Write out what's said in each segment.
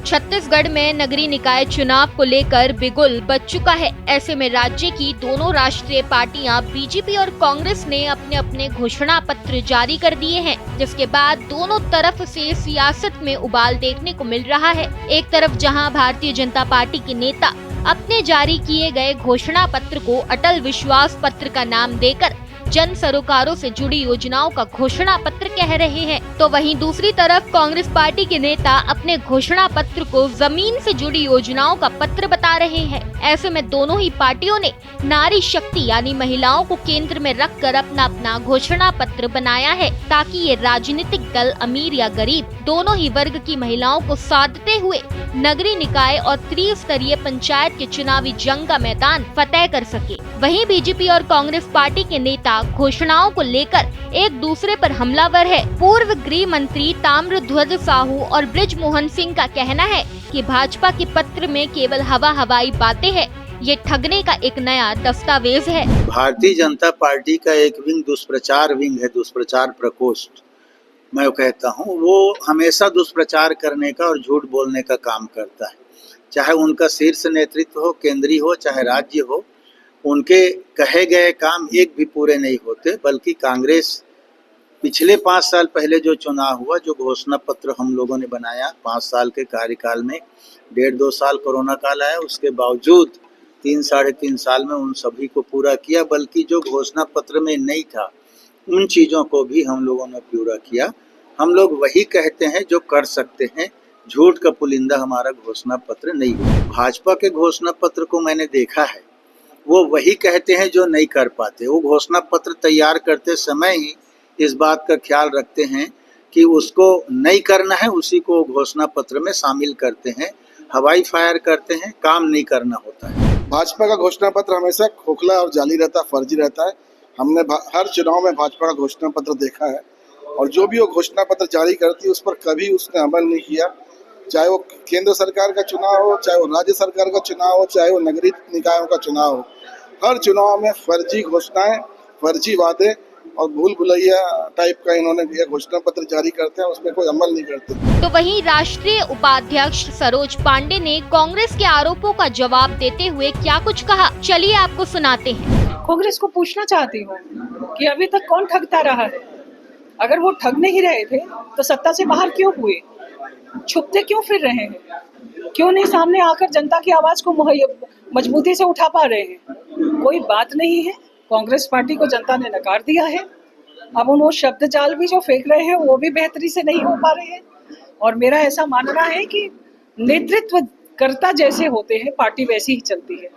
छत्तीसगढ़ में नगरीय निकाय चुनाव को लेकर बिगुल बज चुका है। ऐसे में राज्य की दोनों राष्ट्रीय पार्टियां बीजेपी और कांग्रेस ने अपने अपने घोषणा पत्र जारी कर दिए हैं, जिसके बाद दोनों तरफ से सियासत में उबाल देखने को मिल रहा है। एक तरफ जहां भारतीय जनता पार्टी के नेता अपने जारी किए गए घोषणा पत्र को अटल विश्वास पत्र का नाम देकर जन सरोकारों से जुड़ी योजनाओं का घोषणा पत्र कह रहे हैं, तो वहीं दूसरी तरफ कांग्रेस पार्टी के नेता अपने घोषणा पत्र को जमीन से जुड़ी योजनाओं का पत्र बता रहे हैं। ऐसे में दोनों ही पार्टियों ने नारी शक्ति यानी महिलाओं को केंद्र में रखकर अपना अपना घोषणा पत्र बनाया है, ताकि ये राजनीतिक दल अमीर या गरीब दोनों ही वर्ग की महिलाओं को साधते हुए नगरीय निकाय और त्रिस्तरीय पंचायत के चुनावी जंग का मैदान फतेह कर सके। वहीं बीजेपी और कांग्रेस पार्टी के नेता घोषणाओं को लेकर एक दूसरे पर हमलावर है। पूर्व गृह मंत्री ताम्रध्वज साहू और बृज मोहन सिंह का कहना है कि भाजपा के पत्र में केवल हवाई बातें हैं, ये ठगने का एक नया दस्तावेज है। भारतीय जनता पार्टी का एक विंग दुष्प्रचार विंग है, दुष्प्रचार प्रकोष्ठ मैं कहता हूँ। वो हमेशा दुष्प्रचार करने का और झूठ बोलने का काम करता है, चाहे उनका शीर्ष नेतृत्व हो, केंद्रीय हो, चाहे राज्य हो। उनके कहे गए काम एक भी पूरे नहीं होते, बल्कि कांग्रेस पिछले 5 साल पहले जो चुनाव हुआ, जो घोषणा पत्र हम लोगों ने बनाया 5 साल के कार्यकाल में, 1.5-2 साल कोरोना काल आया, उसके बावजूद 3-3.5 साल में उन सभी को पूरा किया। बल्कि जो घोषणा पत्र में नहीं था उन चीज़ों को भी हम लोगों ने पूरा किया। हम लोग वही कहते हैं जो कर सकते हैं, झूठ का पुलिंदा हमारा घोषणा पत्र नहीं है। भाजपा के घोषणा पत्र को मैंने देखा है, वो वही कहते हैं जो नहीं कर पाते। वो घोषणा पत्र तैयार करते समय ही इस बात का ख्याल रखते हैं कि उसको नहीं करना है, उसी को घोषणा पत्र में शामिल करते हैं, हवाई फायर करते हैं, काम नहीं करना होता है। भाजपा का घोषणा पत्र हमेशा खोखला और जाली रहता है, फर्जी रहता है। हमने हर चुनाव में भाजपा का घोषणा पत्र देखा है, और जो भी वो घोषणा पत्र जारी करती है उस पर कभी उसने अमल नहीं किया। चाहे वो केंद्र सरकार का चुनाव हो, चाहे वो राज्य सरकार का चुनाव हो, चाहे वो नगरीय निकायों का चुनाव हो, हर चुनाव में फर्जी घोषणाएं, फर्जी वादे और भूल भुलैया टाइप का इन्होंने ये घोषणा पत्र जारी करते हैं, उसमें कोई अमल नहीं करते। तो वहीं राष्ट्रीय उपाध्यक्ष सरोज पांडे ने कांग्रेस के आरोपों का जवाब देते हुए क्या कुछ कहा, चलिए आपको सुनाते हैं। कांग्रेस को पूछना चाहती हूँ कि अभी तक कौन ठगता रहा है? अगर वो ठग नहीं रहे थे तो सत्ता से बाहर क्यों हुए? छुपते क्यों फिर रहे हैं? क्यों नहीं सामने आकर जनता की आवाज को मजबूती से उठा पा रहे हैं? कोई बात नहीं है, कांग्रेस पार्टी को जनता ने नकार दिया है। अब उन वो शब्द जाल भी जो फेंक रहे हैं वो भी बेहतरी से नहीं हो पा रहे हैं। और मेरा ऐसा मानना है कि नेतृत्व कर्ता जैसे होते हैं पार्टी वैसी ही चलती है।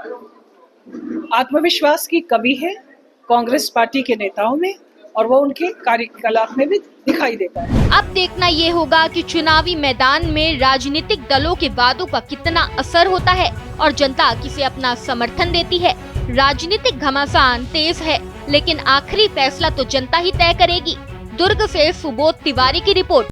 आत्मविश्वास की कमी है कांग्रेस पार्टी के नेताओं में, और वो उनके कार्यकलाप में भी दिखाई देता है। अब देखना ये होगा कि चुनावी मैदान में राजनीतिक दलों के वादों का कितना असर होता है और जनता किसे अपना समर्थन देती है। राजनीतिक घमासान तेज है, लेकिन आखिरी फैसला तो जनता ही तय करेगी। दुर्ग से सुबोध तिवारी की रिपोर्ट।